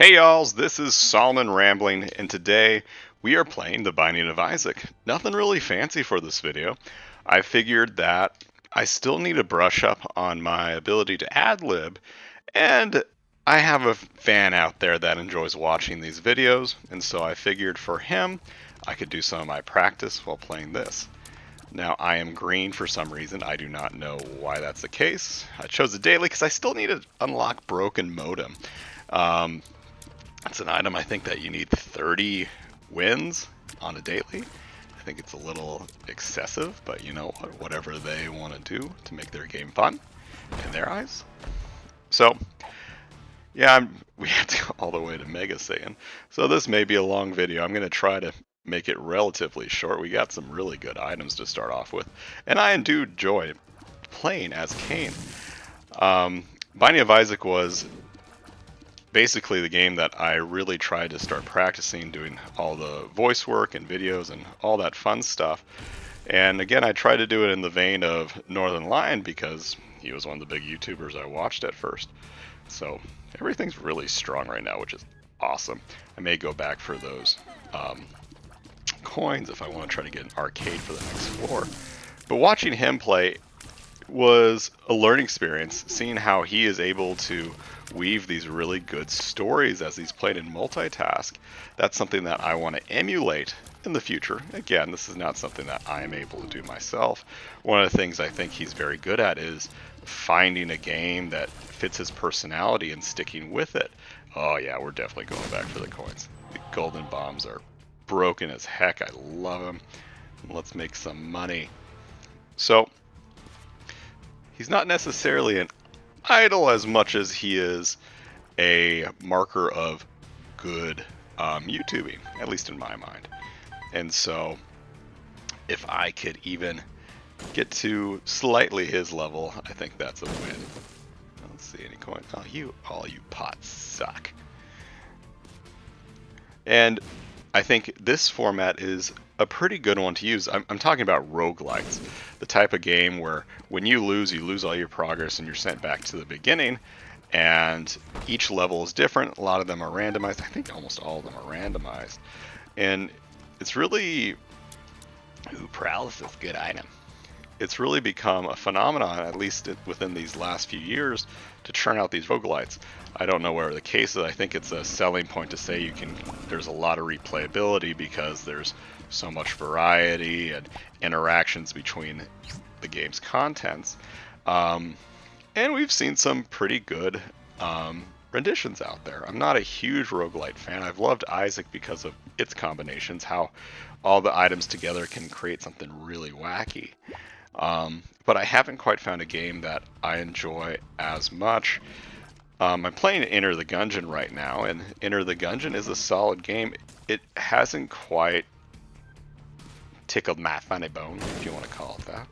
Hey y'alls, this is Solomon Rambling, and today we are playing The Binding of Isaac. Nothing really fancy for this video. I figured that I still need to brush up on my ability to ad-lib, and I have a fan out there that enjoys watching these videos, and so I figured for him I could do some of my practice while playing this. Now I am green for some reason. I do not know why that's the case. I chose a daily because I still need to unlock Broken Modem. It's an item I think that you need 30 wins on a daily. I think it's a little excessive, but you know what? Whatever they want to do to make their game fun in their eyes. So, yeah, we have to go all the way to Mega Saiyan. So this may be a long video. I'm going to try to make it relatively short. We got some really good items to start off with. And I do enjoy playing as Cain. Binding of Isaac was basically the game that I really tried to start practicing, doing all the voice work and videos and all that fun stuff. And again, I tried to do it in the vein of Northern Lion because he was one of the big YouTubers I watched at first. So everything's really strong right now, which is awesome. I may go back for those coins if I want to try to get an arcade for the next floor. But watching him play was a learning experience, seeing how he is able to weave these really good stories as he's played in multitask. That's something that I want to emulate in the future. Again, this is not something that I'm able to do myself. One of the things I think he's very good at is finding a game that fits his personality and sticking with it. Oh yeah, we're definitely going back for the coins. The golden bombs are broken as heck. I love them. Let's make some money. So he's not necessarily an idol as much as he is a marker of good YouTubing, at least in my mind. And so if I could even get to slightly his level, I think that's a win. I don't see any coins. Oh, all you pots suck. And I think this format is a pretty good one to use. I'm talking about roguelites, the type of game where when you lose all your progress and you're sent back to the beginning, and each level is different. A lot of them are randomized. I think almost all of them are randomized. And it's really... Ooh, paralysis, good item. It's really become a phenomenon, at least within these last few years, to churn out these roguelites. I don't know where the case is. I think it's a selling point to say there's a lot of replayability because there's so much variety and interactions between the game's contents. And we've seen some pretty good renditions out there. I'm not a huge roguelite fan. I've loved Isaac because of its combinations, how all the items together can create something really wacky. But I haven't quite found a game that I enjoy as much. I'm playing Enter the Gungeon right now, and Enter the Gungeon is a solid game. It hasn't quite tickled my funny bone, if you want to call it that,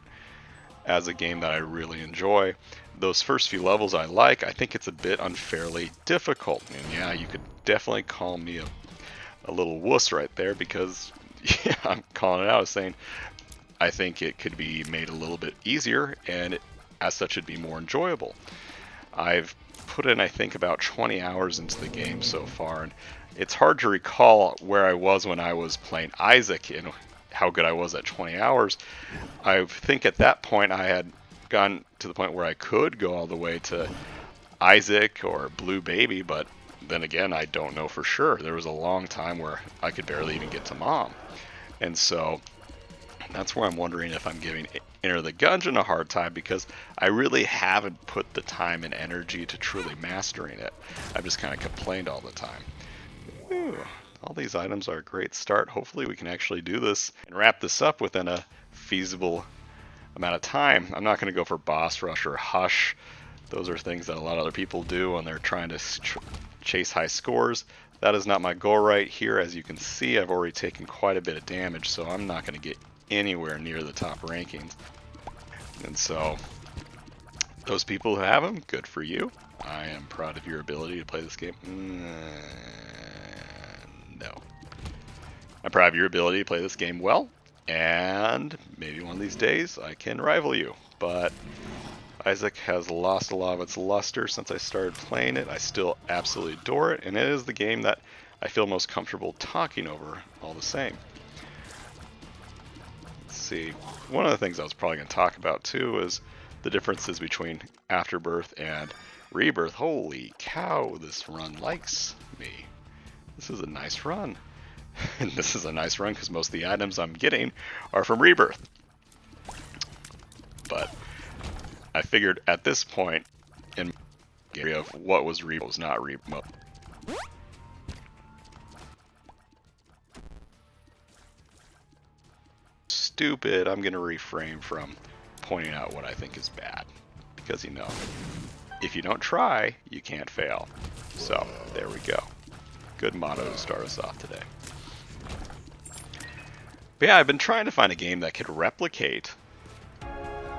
as a game that I really enjoy. Those first few levels I like. I think it's a bit unfairly difficult. And yeah, you could definitely call me a little wuss right there because yeah, I'm calling it out as saying I think it could be made a little bit easier, and as such it'd be more enjoyable. I've put in, I think, about 20 hours into the game so far, and it's hard to recall where I was when I was playing Isaac and how good I was at 20 hours. I think at that point I had gone to the point where I could go all the way to Isaac or Blue Baby, but then again, I don't know for sure. There was a long time where I could barely even get to Mom. And so that's where I'm wondering if I'm giving Enter the Gungeon a hard time, because I really haven't put the time and energy to truly mastering it. I've just kind of complained all the time. Ooh, all these items are a great start. Hopefully we can actually do this and wrap this up within a feasible amount of time. I'm not going to go for Boss Rush or Hush. Those are things that a lot of other people do when they're trying to chase high scores. That is not my goal right here. As you can see, I've already taken quite a bit of damage, so I'm not going to get anywhere near the top rankings. And so those people who have them, good for you. I am proud of your ability to play this game. No. I'm proud of your ability to play this game well, and maybe one of these days I can rival you, but Isaac has lost a lot of its luster since I started playing it. I still absolutely adore it, and it is the game that I feel most comfortable talking over all the same. Let's see. One of the things I was probably going to talk about too is the differences between Afterbirth and Rebirth. Holy cow, this run likes me. This is a nice run. And this is a nice run because most of the items I'm getting are from Rebirth. But I figured at this point in the area of what was Rebirth, was not Rebirth. Stupid, I'm going to refrain from pointing out what I think is bad. Because, you know, if you don't try, you can't fail. So, there we go. Good motto to start us off today. But yeah, I've been trying to find a game that could replicate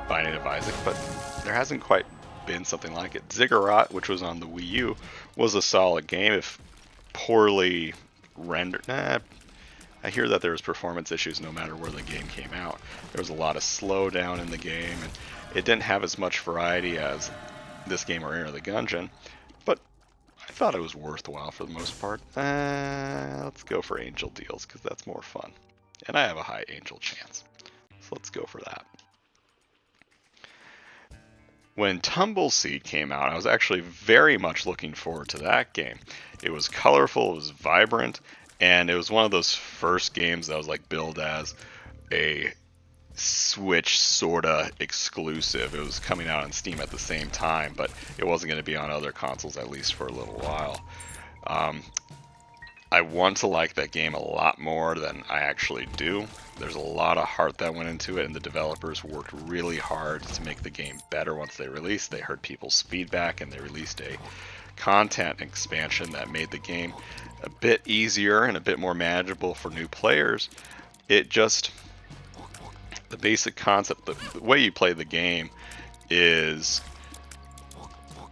Binding of Isaac, but there hasn't quite been something like it. Ziggurat, which was on the Wii U, was a solid game, if poorly rendered. I hear that there was performance issues no matter where the game came out. There was a lot of slowdown in the game, and it didn't have as much variety as this game or Enter the Gungeon, but I thought it was worthwhile for the most part. Let's go for Angel Deals, because that's more fun. And I have a high Angel chance, so let's go for that. When Tumble Seed came out, I was actually very much looking forward to that game. It was colorful, it was vibrant, and it was one of those first games that was like billed as a Switch sorta exclusive. It was coming out on Steam at the same time, but it wasn't going to be on other consoles, at least for a little while. I want to like that game a lot more than I actually do. There's a lot of heart that went into it, and the developers worked really hard to make the game better once they released. They heard people's feedback, and they released a content expansion that made the game a bit easier and a bit more manageable for new players. It just, the basic concept, the way you play the game is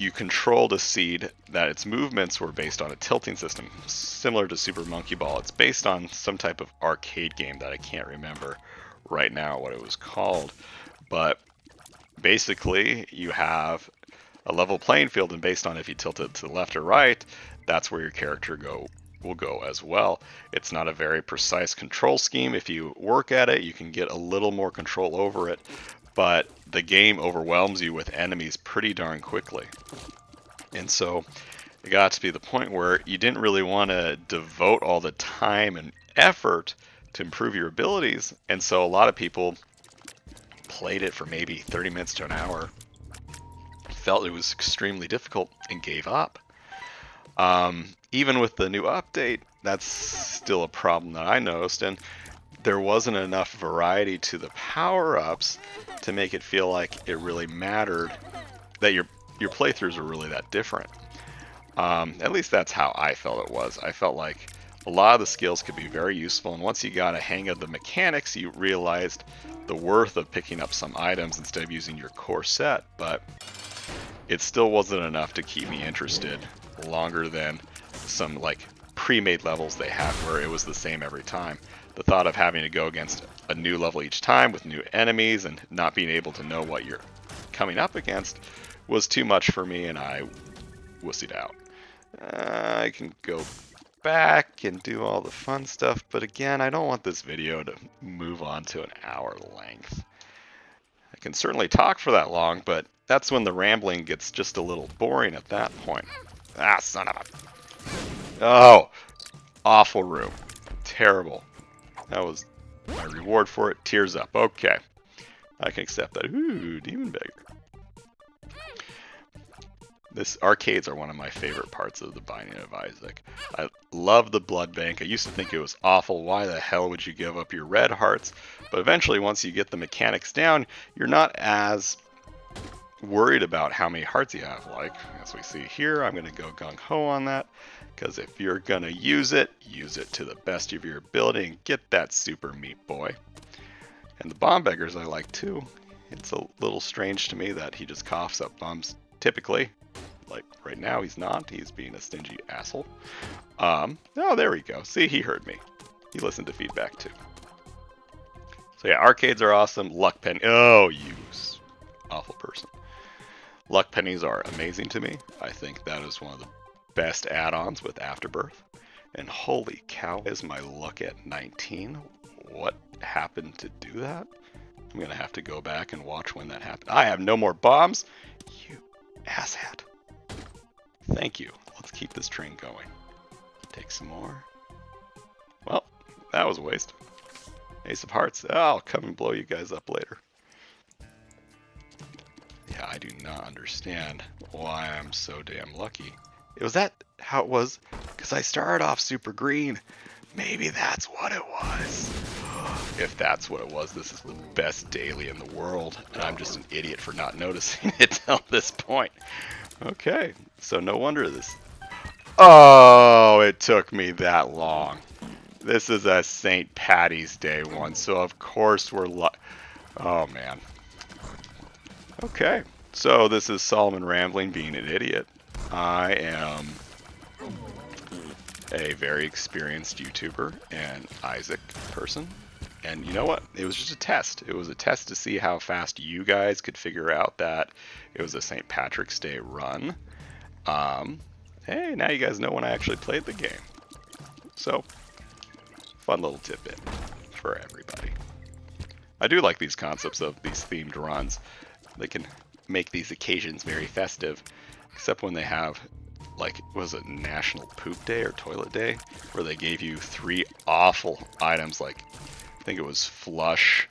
you controlled a seed that its movements were based on a tilting system, similar to Super Monkey Ball. It's based on some type of arcade game that I can't remember right now what it was called. But basically, you have a level playing field, and based on if you tilt it to the left or right, that's where your character will go as well. It's not a very precise control scheme. If you work at it, you can get a little more control over it, but the game overwhelms you with enemies pretty darn quickly. And so it got to be the point where you didn't really want to devote all the time and effort to improve your abilities, and so a lot of people played it for maybe 30 minutes to an hour, felt it was extremely difficult, and gave up. Even with the new update, that's still a problem that I noticed, and there wasn't enough variety to the power-ups to make it feel like it really mattered, that your playthroughs were really that different. At least that's how I felt it was. I felt like a lot of the skills could be very useful, and once you got a hang of the mechanics, you realized the worth of picking up some items instead of using your core set, but it still wasn't enough to keep me interested longer than some like pre-made levels they had where it was the same every time. The thought of having to go against a new level each time with new enemies and not being able to know what you're coming up against was too much for me, and I wussied out. I can go back and do all the fun stuff, but again, I don't want this video to move on to an hour length. I can certainly talk for that long, but that's when the rambling gets just a little boring at that point. Ah, son of a... Oh! Awful room. Terrible. That was my reward for it. Tears up. Okay. I can accept that. Ooh, demon beggar. Arcades are one of my favorite parts of the Binding of Isaac. I love the blood bank. I used to think it was awful. Why the hell would you give up your red hearts? But eventually, once you get the mechanics down, you're not as worried about how many hearts you have. Like, as we see here, I'm going to go gung-ho on that. Because if you're going to use it to the best of your ability and get that super meat boy. And the bomb beggars I like too. It's a little strange to me that he just coughs up bombs typically. Like right now he's not. He's being a stingy asshole. Oh, there we go. See, he heard me. He listened to feedback too. So yeah, arcades are awesome. Luck pen. Oh, you awful person. Luck pennies are amazing to me. I think that is one of the best add-ons with Afterbirth. And holy cow, is my luck at 19? What happened to do that? I'm gonna have to go back and watch when that happened. I have no more bombs! You asshat. Thank you. Let's keep this train going. Take some more. Well, that was a waste. Ace of Hearts. I'll come and blow you guys up later. Yeah, I do not understand why I'm so damn lucky. Was that how it was? Because I started off super green. Maybe that's what it was. If that's what it was, this is the best daily in the world, and I'm just an idiot for not noticing it till this point. Okay, so no wonder this... Oh, it took me that long. This is a St. Patty's Day one, so of course we're oh, man. Okay, so this is Solomon Rambling being an idiot. I am a very experienced YouTuber and Isaac person. And you know what? It was just a test. It was a test to see how fast you guys could figure out that it was a St. Patrick's Day run. Hey, now you guys know when I actually played the game. So, fun little tidbit for everybody. I do like these concepts of these themed runs. They can make these occasions very festive, except when they have, like, was it National Poop Day or Toilet Day, where they gave you 3 awful items, like, I think it was Flush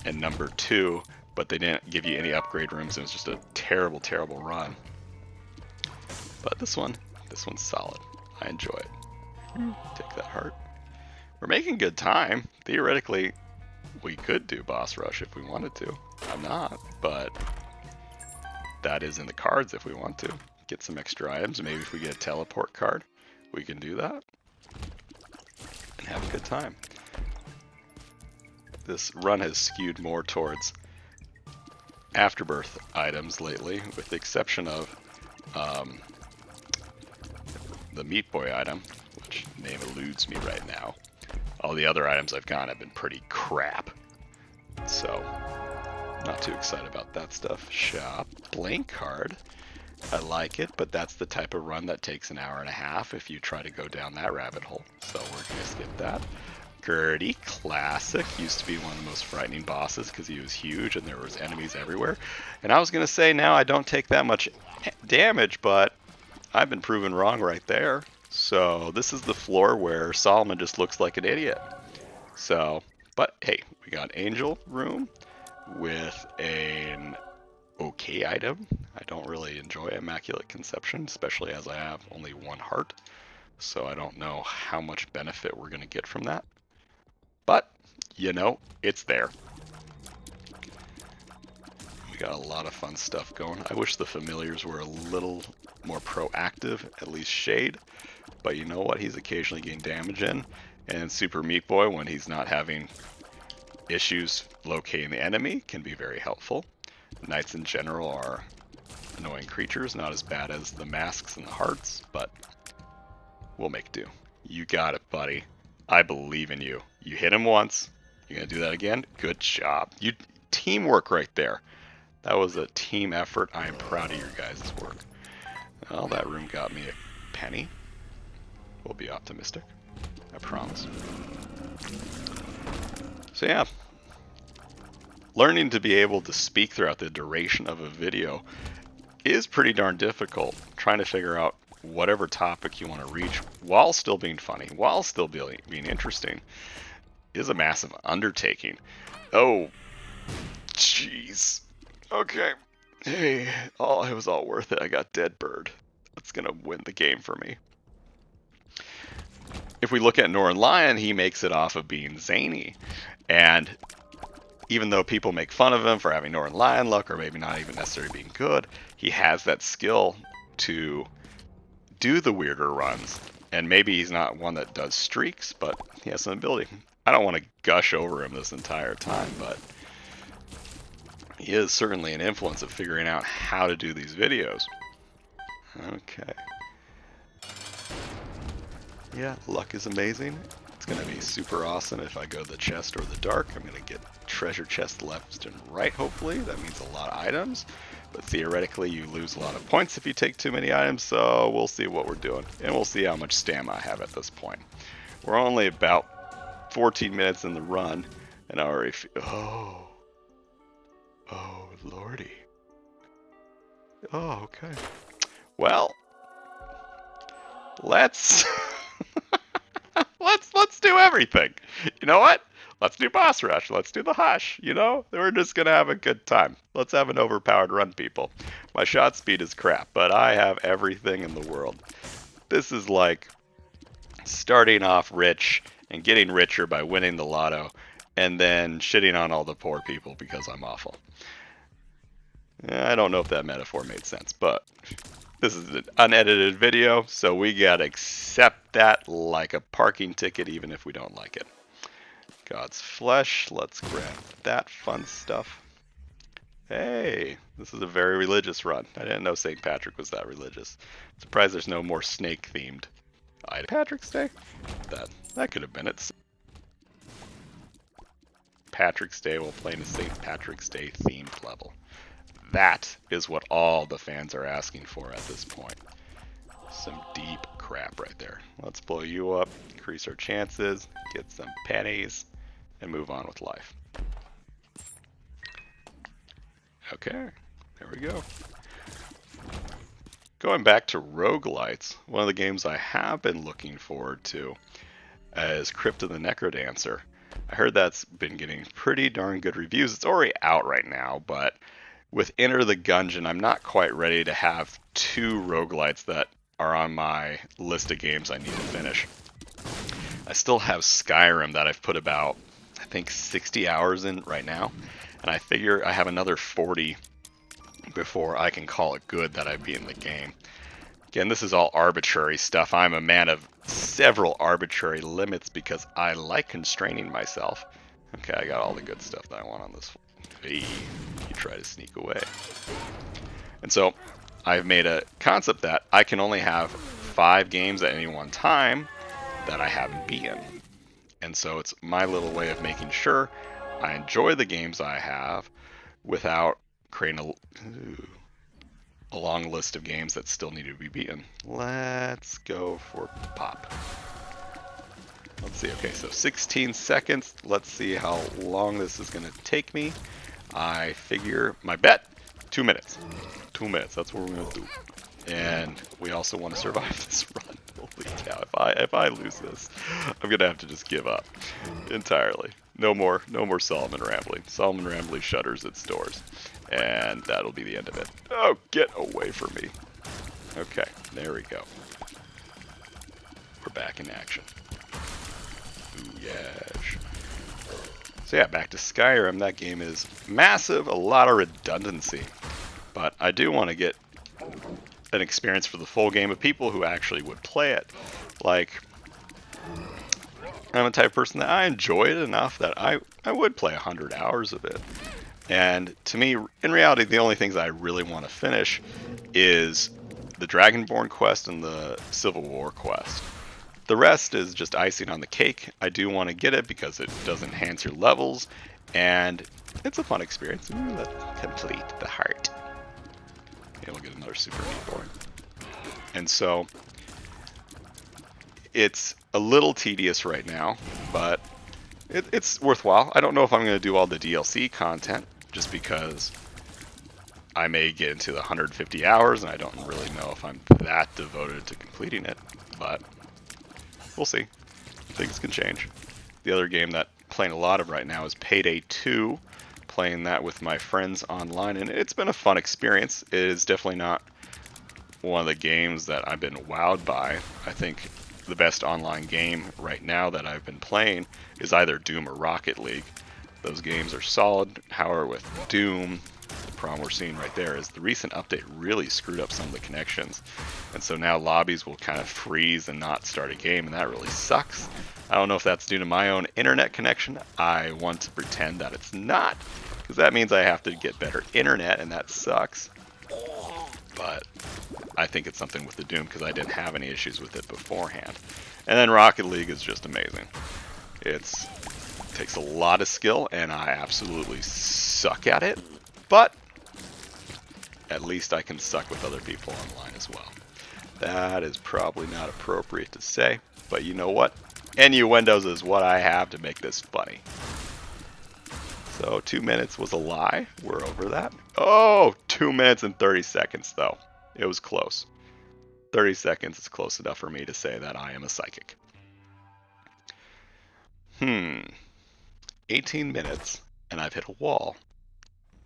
and number 2, but they didn't give you any upgrade rooms. It was just a terrible, terrible run. But this one's solid. I enjoy it. Take that heart. We're making good time. Theoretically, we could do boss rush if we wanted to. I'm not, but that is in the cards if we want to. Get some extra items. Maybe if we get a teleport card, we can do that and have a good time. This run has skewed more towards Afterbirth items lately, with the exception of the Meat Boy item, which name eludes me right now. All the other items I've gotten have been pretty crap, so not too excited about that stuff. Shop, blank card. I like it, but that's the type of run that takes an hour and a half if you try to go down that rabbit hole. So we're gonna skip that. Gertie, classic. Used to be one of the most frightening bosses because he was huge and there was enemies everywhere. And I was gonna say now I don't take that much damage, but I've been proven wrong right there. So this is the floor where Solomon just looks like an idiot. So, but hey, we got Angel Room with an okay item. I don't really enjoy Immaculate Conception, especially as I have only 1 heart. So I don't know how much benefit we're going to get from that. But, you know, it's there. We got a lot of fun stuff going. I wish the familiars were a little more proactive, at least Shade. But you know what? He's occasionally getting damage in. And Super Meat Boy, when he's not having issues locating the enemy, can be very helpful. Knights in general are annoying creatures, not as bad as the masks and the hearts, but we'll make do. You got it, buddy. I believe in you. You hit him once. You're going to do that again? Good job. Teamwork right there. That was a team effort. I am proud of your guys' work. Well, that room got me a penny. We'll be optimistic. I promise. So yeah. Learning to be able to speak throughout the duration of a video is pretty darn difficult. Trying to figure out whatever topic you want to reach while still being funny, while still being interesting, is a massive undertaking. Oh, jeez. Okay. Hey, it was all worth it. I got Dead Bird. That's going to win the game for me. If we look at Northern Lion, he makes it off of being zany. And even though people make fun of him for having Northern Lion luck, or maybe not even necessarily being good, he has that skill to do the weirder runs. And maybe he's not one that does streaks, but he has some ability. I don't want to gush over him this entire time, but he is certainly an influence of figuring out how to do these videos. Okay. Yeah, luck is amazing. It's going to be super awesome if I go the chest or the dark. I'm going to get treasure chest left and right, hopefully. That means a lot of items. but theoretically you lose a lot of points if you take too many items, so we'll see what we're doing. And we'll see how much stamina I have at this point. We're only about 14 minutes in the run, and I already feel... Oh, lordy. Oh, okay. Well, let's let's do everything. You know what? Let's do boss rush. Let's do the hush. You know, we're just gonna have a good time. Let's have an overpowered run, people. My shot speed is crap, but I have everything in the world. This is like starting off rich and getting richer by winning the lotto, and then shitting on all the poor people because I'm awful. I don't know if that metaphor made sense, but this is an unedited video, so we gotta accept that like a parking ticket even if we don't like it. God's flesh, let's grab that fun stuff. Hey, this is a very religious run. I didn't know St. Patrick was that religious. I'm surprised there's no more snake themed item. Patrick's Day? That could have been it. Patrick's Day while playing a St. Patrick's Day themed level. That is what all the fans are asking for at this point. Some deep crap right there. Let's blow you up, increase our chances, get some pennies, and move on with life. Okay, there we go. Going back to roguelites, one of the games I have been looking forward to is Crypt of the Necrodancer. I heard that's been getting pretty darn good reviews. It's already out right now, but with Enter the Gungeon, I'm not quite ready to have two roguelites that are on my list of games I need to finish. I still have Skyrim that I've put about, I think, 60 hours in right now, and I figure I have another 40 before I can call it good that I've beaten the game. Again, this is all arbitrary stuff. I'm a man of several arbitrary limits because I like constraining myself. Okay, I got all the good stuff that I want on this one. Hey, you try to sneak away. And so I've made a concept that I can only have 5 games at any one time that I haven't beaten. And so it's my little way of making sure I enjoy the games I have without creating a long list of games that still need to be beaten. Let's go for pop. Let's see. Okay, so 16 seconds. Let's see how long this is going to take me. I figure my bet, 2 minutes. 2 minutes, that's what we're going to do. And we also want to survive this run. Holy cow, if I lose this, I'm going to have to just give up entirely. No more Solomon Rambling. Solomon Rambling shutters its doors. And that'll be the end of it. Oh, get away from me. Okay, there we go. We're back in action. Ooh, yes. So yeah, back to Skyrim. That game is massive, a lot of redundancy. But I do want to get an experience for the full game of people who actually would play it. Like, I'm a type of person that I enjoy it enough that I would play 100 hours of it. And to me, in reality, the only things I really want to finish is the Dragonborn quest and the Civil War quest. The rest is just icing on the cake. I do want to get it because it does enhance your levels, and it's a fun experience. Let's complete the heart. Yeah, we'll get another super neat board. And so, it's a little tedious right now, but it's worthwhile. I don't know if I'm going to do all the DLC content, just because I may get into the 150 hours, and I don't really know if I'm that devoted to completing it, but we'll see. Things can change. The other game that I'm playing a lot of right now is Payday 2. Playing that with my friends online, and it's been a fun experience. It is definitely not one of the games that I've been wowed by. I think the best online game right now that I've been playing is either Doom or Rocket League. Those games are solid. However, with Doom, the problem we're seeing right there is the recent update really screwed up some of the connections. And so now lobbies will kind of freeze and not start a game, and that really sucks. I don't know if that's due to my own internet connection. I want to pretend that it's not, because that means I have to get better internet, and that sucks. But I think it's something with the Doom, because I didn't have any issues with it beforehand. And then Rocket League is just amazing. It takes a lot of skill, and I absolutely suck at it. But at least I can suck with other people online as well. That is probably not appropriate to say, but you know what? Innuendos is what I have to make this funny. So 2 minutes was a lie. We're over that. Oh, 2 minutes and 30 seconds though. It was close. 30 seconds is close enough for me to say that I am a psychic. 18 minutes and I've hit a wall.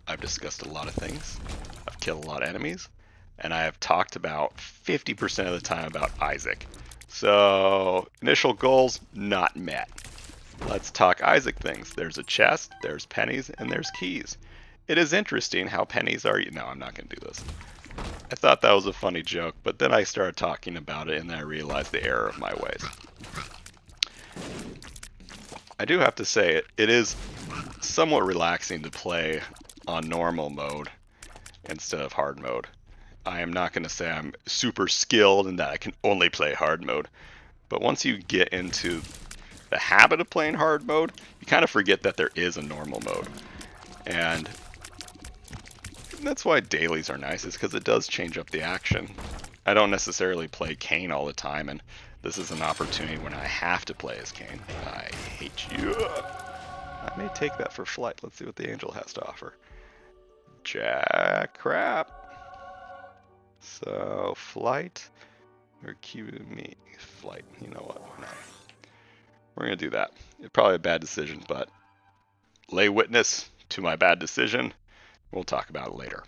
I've discussed a lot of things. I've killed a lot of enemies. And I have talked about 50% of the time about Isaac. So initial goals not met. Let's talk Isaac things. There's a chest, there's pennies, and there's keys. It is interesting how pennies are... No, I'm not going to do this. I thought that was a funny joke, but then I started talking about it and then I realized the error of my ways. I do have to say, it is somewhat relaxing to play on normal mode instead of hard mode. I am not going to say I'm super skilled and that I can only play hard mode, but once you get into the habit of playing hard mode, you kind of forget that there is a normal mode. And that's why dailies are nice, is because it does change up the action. I don't necessarily play Cain all the time, and this is an opportunity when I have to play as Cain. I hate you. I may take that for flight. Let's see what the angel has to offer. Jack crap. So flight or cue me flight. You know what? Why not? We're gonna do that. It's probably a bad decision, but lay witness to my bad decision. We'll talk about it later.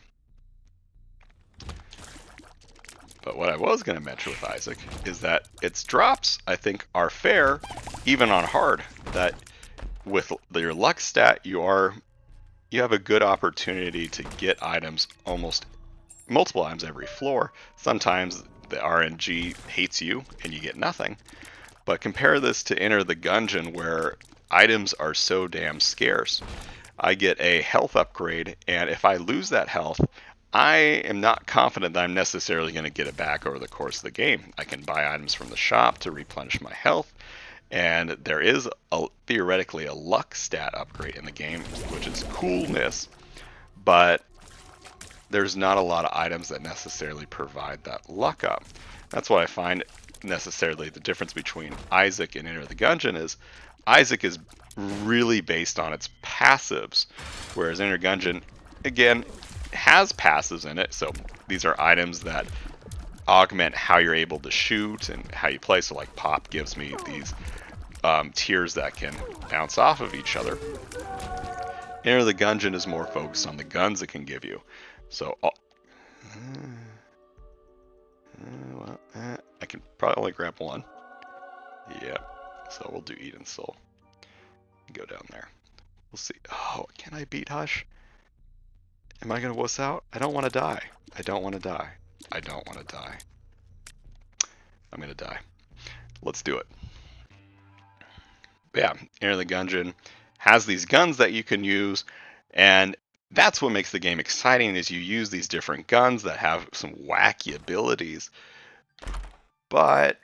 But what I was going to mention with Isaac is that its drops, I think, are fair, even on hard. That with your luck stat, you have a good opportunity to get items, almost multiple items every floor. Sometimes the RNG hates you and you get nothing. But compare this to Enter the Gungeon, where items are so damn scarce. I get a health upgrade, and if I lose that health, I am not confident that I'm necessarily going to get it back over the course of the game. I can buy items from the shop to replenish my health, and there is theoretically a luck stat upgrade in the game, which is coolness, but there's not a lot of items that necessarily provide that luck up. That's what I find necessarily the difference between Isaac and Enter the Gungeon is Isaac is really based on its passives, whereas Enter Gungeon, again, has passives in it. So these are items that augment how you're able to shoot and how you play. So like Pop gives me these tiers that can bounce off of each other. Enter the Gungeon is more focused on the guns it can give you. So I can probably only grab one. Yeah, so we'll do Eden Soul. Go down there. We'll see. Oh, can I beat Hush? Am I going to wuss out? I don't want to die. I don't want to die. I don't want to die. I'm going to die. Let's do it. Yeah, Enter the Gungeon has these guns that you can use, and that's what makes the game exciting, is you use these different guns that have some wacky abilities. But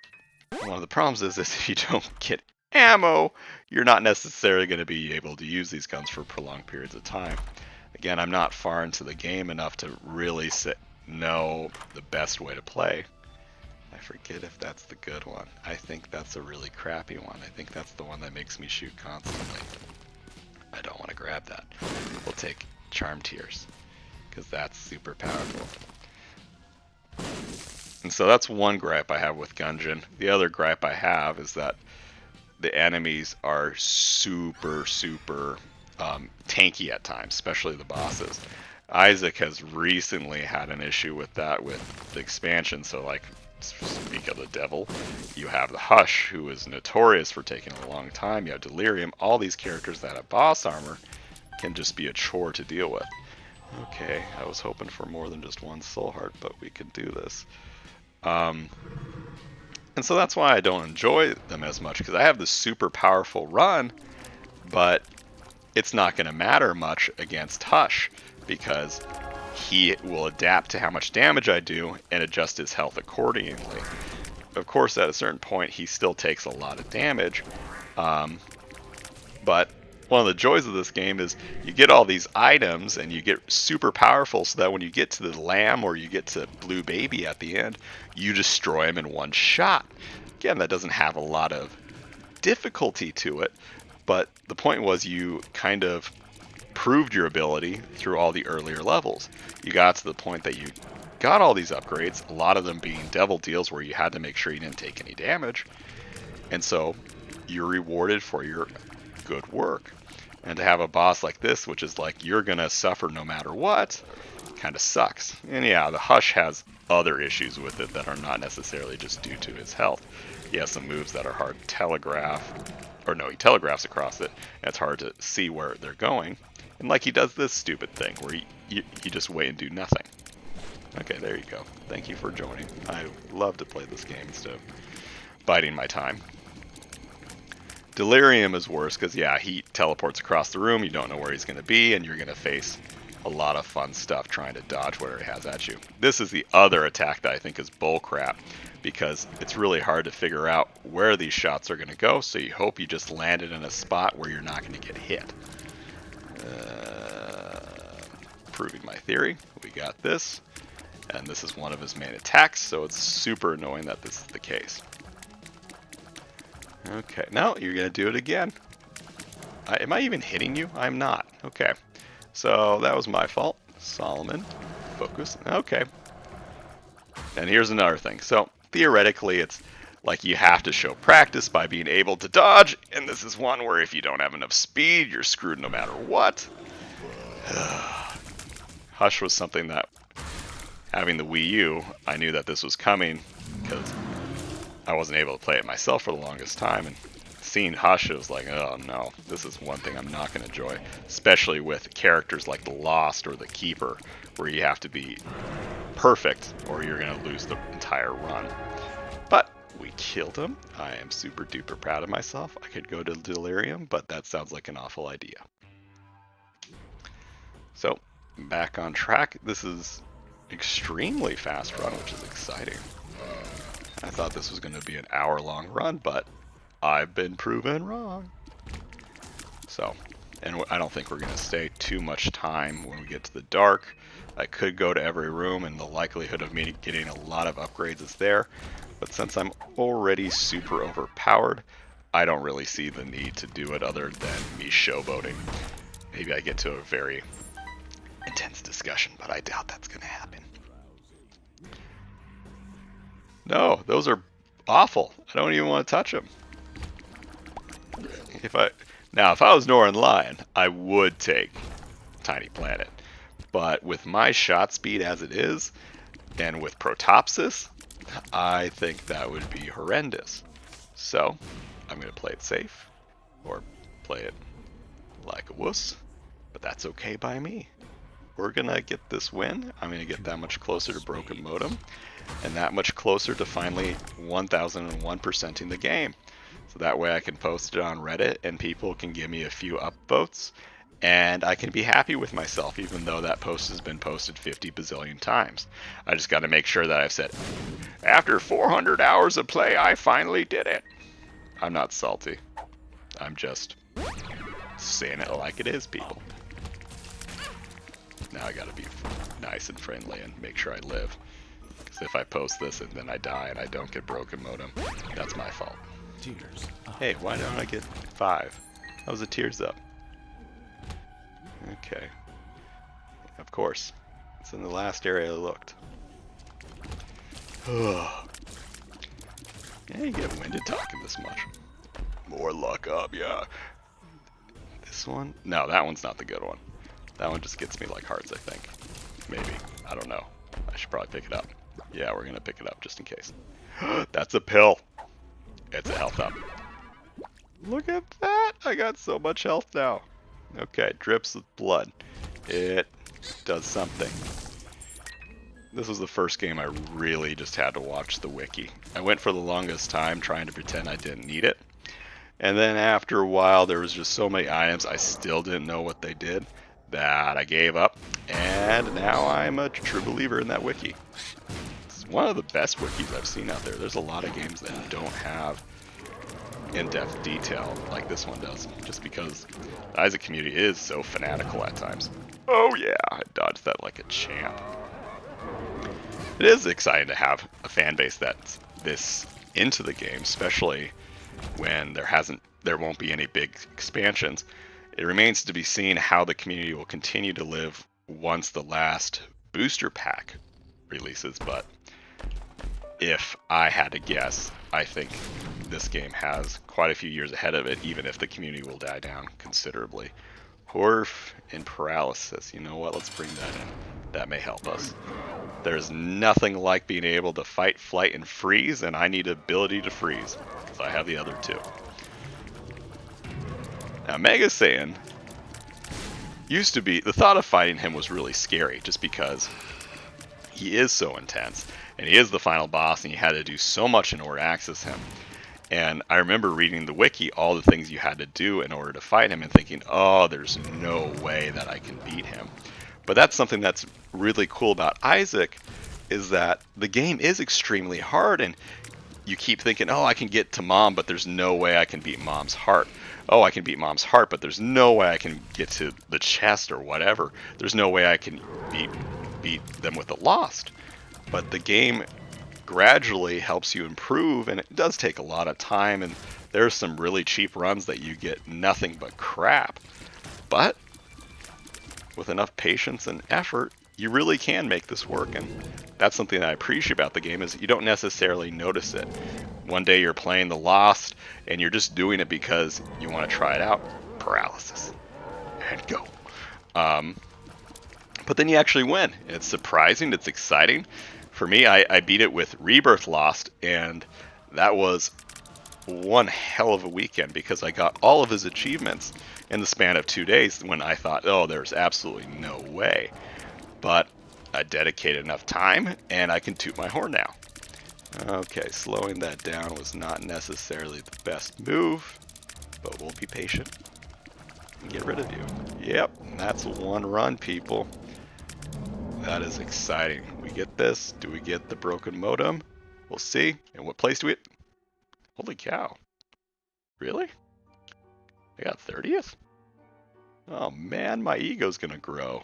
one of the problems is if you don't get ammo, you're not necessarily going to be able to use these guns for prolonged periods of time. Again, I'm not far into the game enough to really know the best way to play. I forget if that's the good one. I think that's a really crappy one. I think that's the one that makes me shoot constantly. I don't want to grab that. We'll take Charm Tears, because that's super powerful. And so that's one gripe I have with Gungeon. The other gripe I have is that the enemies are super tanky at times, especially the bosses. Isaac has recently had an issue with that with the expansion. So like, speak of the devil, you have the Hush, who is notorious for taking a long time. You have Delirium. All these characters that have boss armor can just be a chore to deal with. Okay, I was hoping for more than just one soul heart, but we can do this. And so that's why I don't enjoy them as much, because I have this super powerful run, but it's not going to matter much against Hush, because he will adapt to how much damage I do and adjust his health accordingly. Of course, at a certain point, he still takes a lot of damage, but one of the joys of this game is you get all these items and you get super powerful so that when you get to the lamb or you get to blue baby at the end, you destroy them in one shot. Again, that doesn't have a lot of difficulty to it, but the point was you kind of proved your ability through all the earlier levels. You got to the point that you got all these upgrades, a lot of them being devil deals where you had to make sure you didn't take any damage, and so you're rewarded for your good work. And to have a boss like this, which is like you're gonna suffer no matter what, kind of sucks. And yeah, the Hush has other issues with it that are not necessarily just due to his health. He has some moves that are hard to telegraph, or no, he telegraphs across it, and it's hard to see where they're going. And like he does this stupid thing where you just wait and do nothing. Okay, there you go. Thank you for joining. I love to play this game instead of biding my time. Delirium is worse because, yeah, he teleports across the room, you don't know where he's going to be, and you're going to face a lot of fun stuff trying to dodge whatever he has at you. This is the other attack that I think is bullcrap, because it's really hard to figure out where these shots are going to go, so you hope you just land it in a spot where you're not going to get hit. Proving my theory, we got this, and this is one of his main attacks, so it's super annoying that this is the case. Okay, now you're going to do it again. Am I even hitting you? I'm not. Okay, so that was my fault. Solomon, focus. Okay. And here's another thing. So theoretically, it's like you have to show practice by being able to dodge, and this is one where if you don't have enough speed, you're screwed no matter what. Hush was something that, having the Wii U, I knew that this was coming because I wasn't able to play it myself for the longest time, and seeing Hush, it was like, oh no, this is one thing I'm not going to enjoy, especially with characters like the Lost or the Keeper, where you have to be perfect or you're going to lose the entire run. But we killed him. I am super duper proud of myself. I could go to Delirium, but that sounds like an awful idea. So, back on track. This is extremely fast run, which is exciting. I thought this was going to be an hour-long run, but I've been proven wrong. So, and I don't think we're going to stay too much time when we get to the dark. I could go to every room, and the likelihood of me getting a lot of upgrades is there. But since I'm already super overpowered, I don't really see the need to do it other than me showboating. Maybe I get to a very intense discussion, but I doubt that's going to happen. No, those are awful. I don't even want to touch them. If I was Noran Lion, I would take Tiny Planet. But with my shot speed as it is, and with Protopsis, I think that would be horrendous. So, I'm going to play it safe, or play it like a wuss, but that's okay by me. We're going to get this win. I'm going to get that much closer to Broken Modem, and that much closer to finally 1001%ing the game. So that way I can post it on Reddit, and people can give me a few upvotes, and I can be happy with myself, even though that post has been posted 50 bazillion times. I just got to make sure that I've said, after 400 hours of play, I finally did it. I'm not salty. I'm just saying it like it is, people. Now I gotta be nice and friendly and make sure I live. Because if I post this and then I die and I don't get Broken Modem, that's my fault. Tears. Hey, why don't I get 5? That was a tears up. Okay. Of course. It's in the last area I looked. Yeah, you get winded talking this much. More luck up, yeah. This one? No, that one's not the good one. That one just gets me like hearts, I think. Maybe. I don't know. I should probably pick it up. Yeah, we're gonna pick it up just in case. That's a pill. It's a health up. Look at that! I got so much health now. Okay, drips with blood. It does something. This was the first game I really just had to watch the wiki. I went for the longest time trying to pretend I didn't need it. And then after a while, there was just so many items I still didn't know what they did that I gave up. And now I'm a true believer in that wiki. It's one of the best wikis I've seen out there. There's a lot of games that don't have in-depth detail like this one does, just because the Isaac community is so fanatical at times. Oh yeah, I dodged that like a champ. It is exciting to have a fan base that's this into the game, especially when there won't be any big expansions. It remains to be seen how the community will continue to live once the last booster pack releases, but if I had to guess, I think this game has quite a few years ahead of it, even if the community will die down considerably. Horf and paralysis. You know what? Let's bring that in. That may help us. There's nothing like being able to fight, flight, and freeze, and I need ability to freeze, because I have the other two. Now, Mega Saiyan used to be... The thought of fighting him was really scary, just because he is so intense, and he is the final boss, and you had to do so much in order to access him. And I remember reading the wiki, all the things you had to do in order to fight him, and thinking, oh, there's no way that I can beat him. But that's something that's really cool about Isaac, is that the game is extremely hard, and you keep thinking, oh, I can get to Mom, but there's no way I can beat Mom's heart. Oh, I can beat Mom's heart, but there's no way I can get to the chest or whatever. There's no way I can beat them with the Lost. But the game gradually helps you improve, and it does take a lot of time, and there's some really cheap runs that you get nothing but crap. But with enough patience and effort, you really can make this work, and that's something that I appreciate about the game, is you don't necessarily notice it. One day you're playing the Lost, and you're just doing it because you want to try it out. Paralysis. And go. But then you actually win. It's surprising, it's exciting. For me, I beat it with Rebirth Lost, and that was one hell of a weekend, because I got all of his achievements in the span of 2 days, when I thought, oh, there's absolutely no way. But I dedicated enough time, and I can toot my horn now. Okay, slowing that down was not necessarily the best move, but we'll be patient and get rid of you. Yep, that's one run, people. That is exciting. We get this. Do we get the broken modem? We'll see. And what place do we... Holy cow. Really? I got 30th? Oh man, my ego's gonna grow.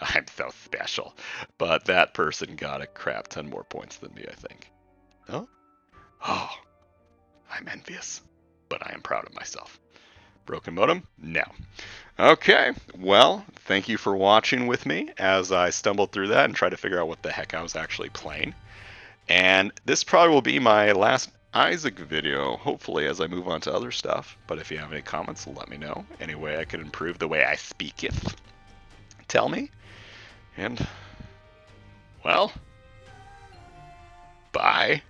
I'm so special. But that person got a crap ton more points than me, I think. Oh? Oh. I'm envious. But I am proud of myself. Broken modem? No. Okay, well, thank you for watching with me as I stumbled through that and tried to figure out what the heck I was actually playing. And this probably will be my last Isaac video, hopefully, as I move on to other stuff. But if you have any comments, let me know. Any way I could improve the way I speaketh, tell me. And, well, bye.